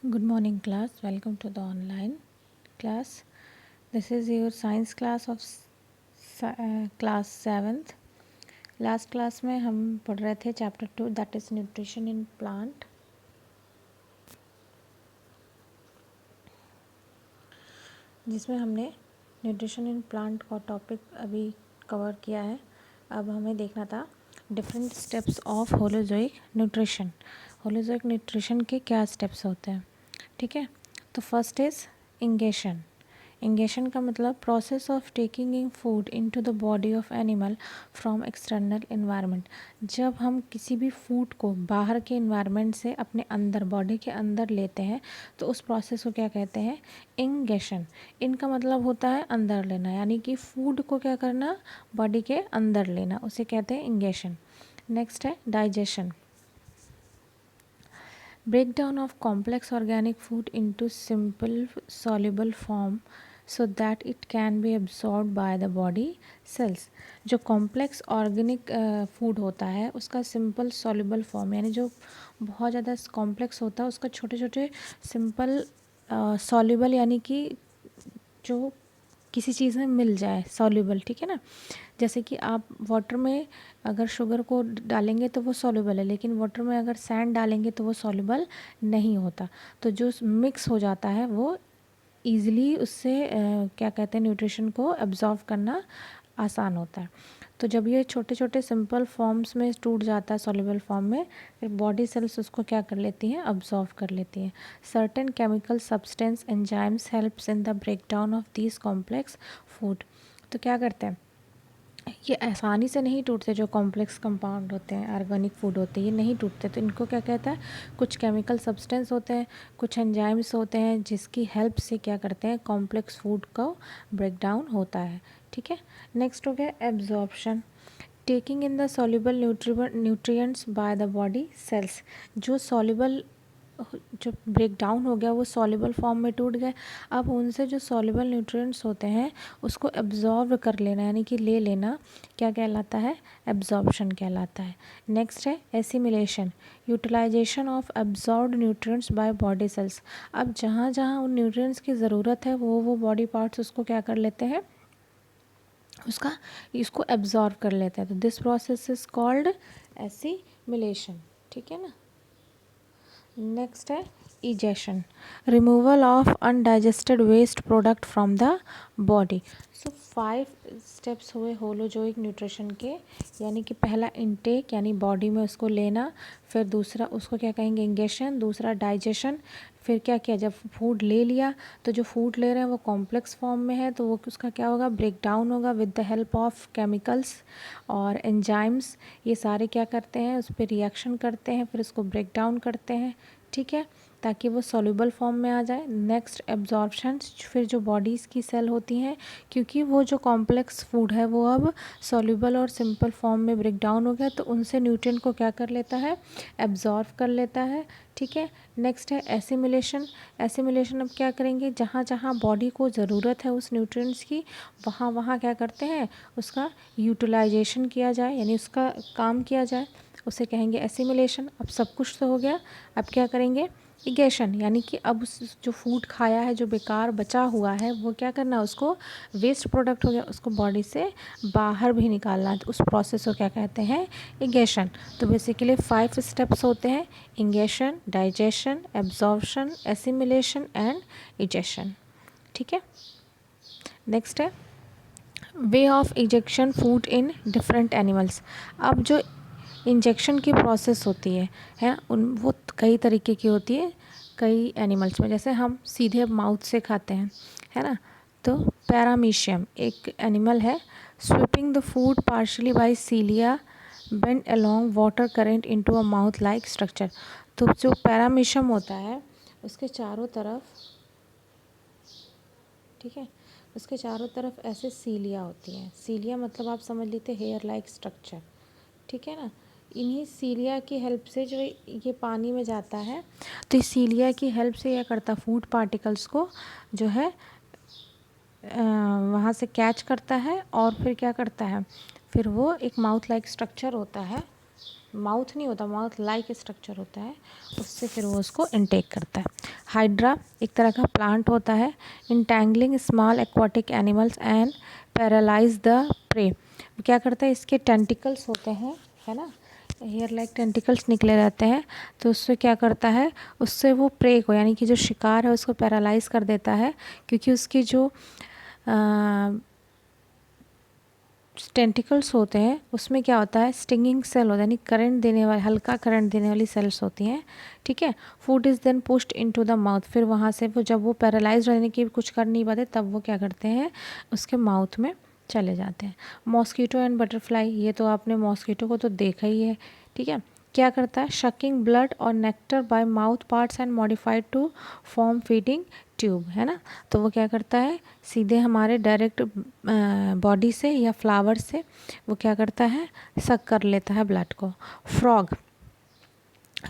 Good morning class, welcome to the online class. This is your science class of class 7th. Last class में हम पढ़ रहे थे chapter 2 that is nutrition in plant. जिसमें हमने nutrition in plant का topic अभी cover किया है. अब हमें देखना था different steps of holozoic nutrition. Holozoic nutrition के क्या स्टेप्स होते हैं, ठीक है. तो फर्स्ट इज़ इंगेशन. इंगेशन का मतलब process of taking in food into the body of animal from external environment. जब हम किसी भी फूड को बाहर के इन्वायरमेंट से अपने अंदर बॉडी के अंदर लेते हैं तो उस प्रोसेस को क्या कहते हैं, इंगेशन. इनका मतलब होता है अंदर लेना, यानी कि फूड को क्या करना, बॉडी के अंदर लेना, उसे कहते हैं इंगेशन. नेक्स्ट है digestion. Breakdown of complex organic food into simple soluble form so that it can be absorbed by the body cells. जो कॉम्प्लेक्स ऑर्गेनिक फूड होता है उसका सिंपल सॉल्युबल फॉर्म, यानी जो बहुत ज़्यादा कॉम्प्लेक्स होता है उसका छोटे छोटे सिंपल सॉल्युबल, यानी कि जो किसी चीज़ में मिल जाए, सॉल्युबल, ठीक है ना. जैसे कि आप वाटर में अगर शुगर को डालेंगे तो वो सॉल्युबल है, लेकिन वाटर में अगर सैंड डालेंगे तो वो सॉल्युबल नहीं होता. तो जो मिक्स हो जाता है वो ईज़िली उससे क्या कहते हैं, न्यूट्रिशन को एब्जॉर्व करना आसान होता है. तो जब ये छोटे छोटे सिंपल फॉर्म्स में टूट जाता है सॉल्युबल फॉर्म में, फिर बॉडी सेल्स उसको क्या कर लेती हैं, अब्जॉर्व कर लेती हैं. Certain chemical substance enzymes helps in the breakdown of this complex food. तो क्या करते हैं, ये आसानी से नहीं टूटते. जो कॉम्प्लेक्स कंपाउंड होते हैं, ऑर्गेनिक फूड होते हैं, ये नहीं टूटते. तो इनको क्या कहता है, कुछ केमिकल सब्सटेंस होते हैं, कुछ एंजाइम्स होते हैं जिसकी हेल्प से क्या करते हैं, कॉम्प्लेक्स फूड का ब्रेक डाउन होता है, ठीक है. नेक्स्ट हो गया absorption. Taking in the soluble nutrients by the body cells. जो सॉल्युबल, जो ब्रेक डाउन हो गया वो सॉल्युबल फॉर्म में टूट गए. अब उनसे जो सॉल्युबल न्यूट्रिएंट्स होते हैं उसको एब्जॉर्ब कर लेना, यानी कि ले लेना, क्या कहलाता है, एब्जॉर्प्शन कहलाता है. नेक्स्ट है assimilation. Utilisation of absorbed nutrients by body cells. अब जहाँ जहाँ उन न्यूट्रिएंट्स की ज़रूरत है वो बॉडी पार्ट्स उसको क्या कर लेते हैं, उसका इसको एब्जॉर्ब कर लेते हैं. तो this process is called assimilation, ठीक है ना. नेक्स्ट है egestion. Removal of undigested waste product from the body. So 5 steps हुए होलोजोइक न्यूट्रिशन के, यानी कि पहला इनटेक, यानी बॉडी में उसको लेना. फिर दूसरा उसको क्या कहेंगे, इंगेशन. दूसरा डाइजेशन. फिर क्या किया, जब फूड ले लिया तो जो फूड ले रहे हैं वो कॉम्प्लेक्स फॉर्म में है तो वो उसका क्या होगा, ब्रेक डाउन होगा with the help of chemicals और एंजाइम्स. ये सारे क्या करते हैं, उस पर रिएक्शन करते हैं, फिर उसको ब्रेक डाउन करते हैं, ठीक है, ताकि वो सॉल्युबल फॉर्म में आ जाए. Next absorption. फिर जो बॉडीज़ की सेल होती हैं, क्योंकि वो जो कॉम्प्लेक्स फूड है वो अब सॉल्युबल और सिंपल फॉर्म में ब्रेक डाउन हो गया तो उनसे न्यूट्रिएंट को क्या कर लेता है, एब्जॉर्व कर लेता है, ठीक है. नेक्स्ट है एसिमिलेशन. एसिमिलेशन अब क्या करेंगे, जहाँ जहाँ बॉडी को ज़रूरत है उस न्यूट्रिएंट्स की वहाँ वहाँ क्या करते हैं, उसका यूटिलाइजेशन किया जाए, यानी उसका काम किया जाए, उसे कहेंगे एसिमिलेशन. अब सब कुछ तो हो गया, अब क्या करेंगे, इगेशन, यानी कि अब उस जो फूड खाया है जो बेकार बचा हुआ है वो क्या करना, उसको वेस्ट प्रोडक्ट हो गया उसको बॉडी से बाहर भी निकालना. तो उस प्रोसेस को क्या कहते हैं, इगेशन. तो बेसिकली 5 स्टेप्स होते हैं, ingestion, digestion, absorption, assimilation and egestion, ठीक है. नेक्स्ट है way of ejection food in different animals. अब जो इंजेक्शन की प्रोसेस होती है उन वो कई तरीके की होती है कई एनिमल्स में. जैसे हम सीधे माउथ से खाते हैं, है ना. तो पैरामीशियम एक एनिमल है. Sweeping the food partially by cilia bend along water current into a mouth like structure. तो जो पैरामीशियम होता है उसके चारों तरफ, ठीक है, उसके चारों तरफ ऐसे सीलिया होती हैं. सीलिया मतलब आप समझ लीजिए हेयर लाइक स्ट्रक्चर, ठीक है ना. इन्हीं सीलिया की हेल्प से जो ये पानी में जाता है तो इस सीलिया की हेल्प से यह करता फूड पार्टिकल्स को जो है वहाँ से कैच करता है और फिर क्या करता है, फिर वो एक माउथ लाइक स्ट्रक्चर होता है माउथ नहीं होता, माउथ लाइक स्ट्रक्चर होता है, उससे फिर वो उसको इनटेक करता है। हाइड्रा एक तरह का प्लांट होता है, entangling small aquatic animals and paralyse the prey. क्या करता है, इसके टेंटिकल्स होते हैं, है ना, हेयर लाइक टेंटिकल्स निकले रहते हैं, तो उससे क्या करता है, उससे वो प्रे को यानी कि जो शिकार है उसको पैरालाइज कर देता है, क्योंकि उसकी जो टेंटिकल्स होते हैं उसमें क्या होता है, स्टिंगिंग सेल होता है, यानी करंट देने वाली, हल्का करंट देने वाली सेल्स होती हैं, ठीक है। Food is then pushed into the mouth, फिर वहाँ से वो जब वो पैरालाइज रहने की कुछ कर नहीं पाते तब वो क्या करते हैं, उसके माउथ में चले जाते हैं। मॉस्कीटो एंड बटरफ्लाई, ये तो आपने मॉस्कीटो को तो देखा ही है, ठीक है। क्या करता है, शकिंग ब्लड और nectar by mouth parts and modified to form feeding tube, है ना। तो वो क्या करता है, सीधे हमारे डायरेक्ट बॉडी से या फ्लावर से वो क्या करता है, सक कर लेता है ब्लड को। Frog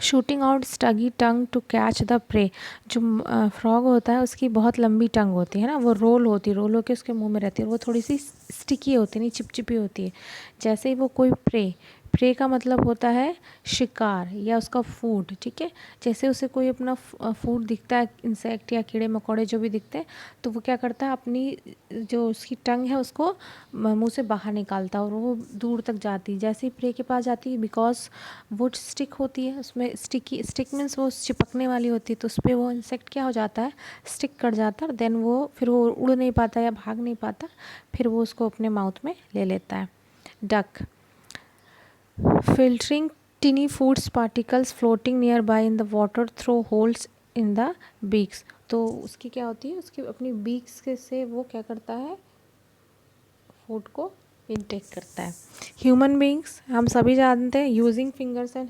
shooting out sticky tongue to catch the prey, जो फ्रॉग होता है उसकी बहुत लंबी टंग होती है ना, वो रोल होकर उसके मुंह में रहती है, और वो थोड़ी सी स्टिकी होती है, नहीं चिपचिपी होती है। जैसे ही वो कोई प्रे का मतलब होता है शिकार या उसका फूड, ठीक है। जैसे उसे कोई अपना फूड दिखता है, इंसेक्ट या कीड़े मकोड़े जो भी दिखते हैं, तो वो क्या करता है, अपनी जो उसकी टंग है उसको मुंह से बाहर निकालता है और वो दूर तक जाती है। जैसे ही प्रे के पास जाती है, बिकॉज वो स्टिक होती है, उसमें स्टिक मीन्स वो चिपकने वाली होती है, तो उस पर वो इंसेक्ट क्या हो जाता है, स्टिक कर जाता है, देन वो फिर वो उड़ नहीं पाता या भाग नहीं पाता, फिर वो उसको अपने माउथ में ले लेता है। Duck filtering tiny foods particles floating nearby in the water through holes in the beaks, तो उसकी क्या होती है, उसकी अपनी बीक्स के से वो क्या करता है, फूड को इनटेक करता है। ह्यूमन बींग्स हम सभी जानते हैं, using fingers and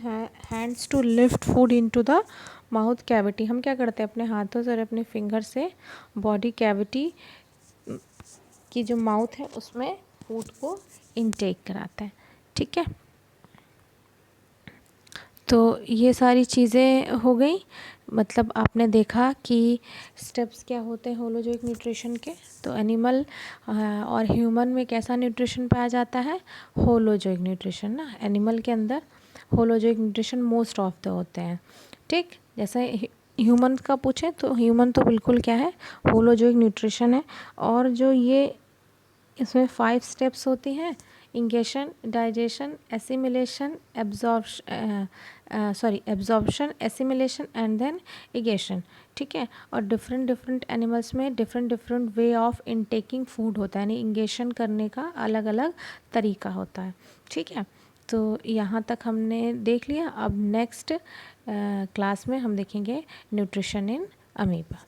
hands to lift food into the mouth cavity, हम क्या करते हैं, अपने हाथों से और अपने फिंगर से बॉडी कैविटी की जो माउथ है उसमें फूड को इनटेक कराता है, ठीक है। तो ये सारी चीज़ें हो गई, मतलब आपने देखा कि स्टेप्स क्या होते हैं होलोजोइक न्यूट्रिशन के। तो एनिमल और ह्यूमन में कैसा न्यूट्रिशन पाया जाता है, होलोजोइक न्यूट्रिशन ना, एनिमल के अंदर holozoic nutrition most of the होते हैं, ठीक। जैसे ह्यूमन का पूछे तो ह्यूमन तो बिल्कुल क्या है, होलोजोइक न्यूट्रिशन है। और जो ये इसमें 5 स्टेप्स होती हैं, ingestion, digestion, assimilation, absorption, assimilation and then egestion, ठीक है। और डिफरेंट एनिमल्स में different way of intaking food होता है, यानी इंगेशन करने का अलग अलग तरीका होता है, ठीक है। तो यहाँ तक हमने देख लिया। अब नेक्स्ट क्लास में हम देखेंगे न्यूट्रिशन इन अमीबा।